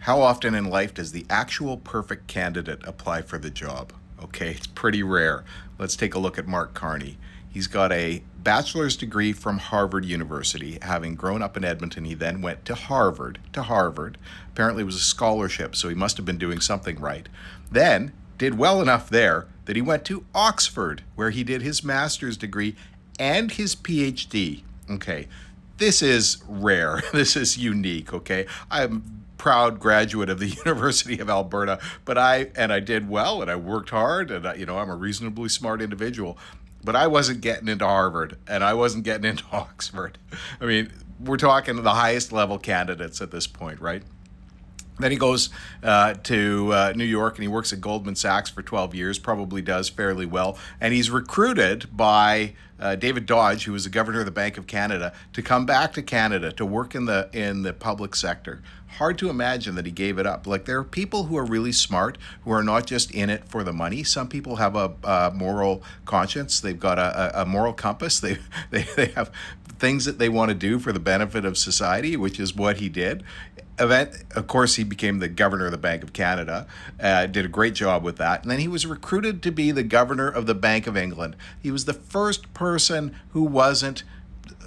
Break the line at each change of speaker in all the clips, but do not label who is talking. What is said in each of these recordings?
How often in life does the actual perfect candidate apply for the job? Okay, it's pretty rare. Let's take a look at Mark Carney. He's got a bachelor's degree from Harvard University. Having grown up in Edmonton, he then went to Harvard. Apparently it was a scholarship, so he must have been doing something right. Then did well enough there that he went to Oxford, where he did his master's degree and his PhD. Okay, this is rare. This is unique, okay? I'm proud graduate of the University of Alberta, but I did well and I worked hard and I'm a reasonably smart individual, but I wasn't getting into Harvard and I wasn't getting into Oxford. I mean, we're talking the highest level candidates at this point, right? Then he goes to New York and he works at Goldman Sachs for 12 years, probably does fairly well. And he's recruited by David Dodge, who was the governor of the Bank of Canada, to come back to Canada to work in the public sector. Hard to imagine that he gave it up. Like, there are people who are really smart, who are not just in it for the money. Some people have a moral conscience. They've got a moral compass. They have things that they want to do for the benefit of society, which is what he did. Of course, he became the governor of the Bank of Canada, did a great job with that. And then he was recruited to be the governor of the Bank of England. He was the first person who wasn't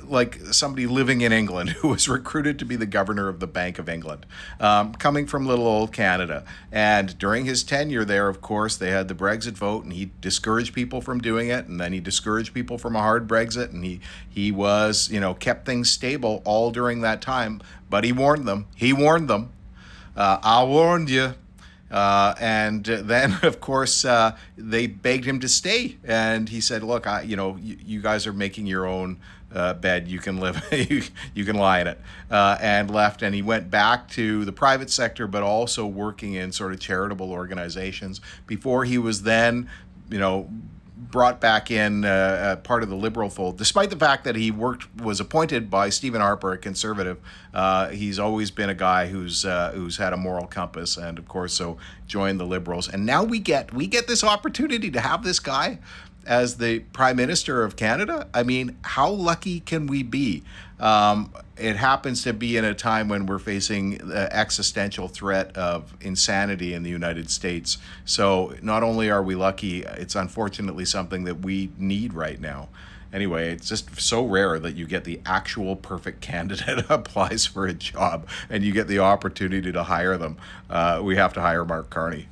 like somebody living in England who was recruited to be the governor of the Bank of England, coming from little old Canada. And during his tenure there, of course, they had the Brexit vote, and he discouraged people from doing it, and then he discouraged people from a hard Brexit, and he was, kept things stable all during that time. But he warned them. I warned you. And then, of course, they begged him to stay, and he said, "Look, you guys are making your own bed. You can live, you can lie in it," and left. And he went back to the private sector, but also working in sort of charitable organizations before he was then, brought back in part of the Liberal fold, despite the fact that he was appointed by Stephen Harper, a Conservative. He's always been a guy who's had a moral compass, and of course, so joined the Liberals. And now we get this opportunity to have this guy as the Prime Minister of Canada. I mean, how lucky can we be? It happens to be in a time when we're facing the existential threat of insanity in the United States. So not only are we lucky, it's unfortunately something that we need right now. Anyway, it's just so rare that you get the actual perfect candidate applies for a job and you get the opportunity to hire them. We have to hire Mark Carney.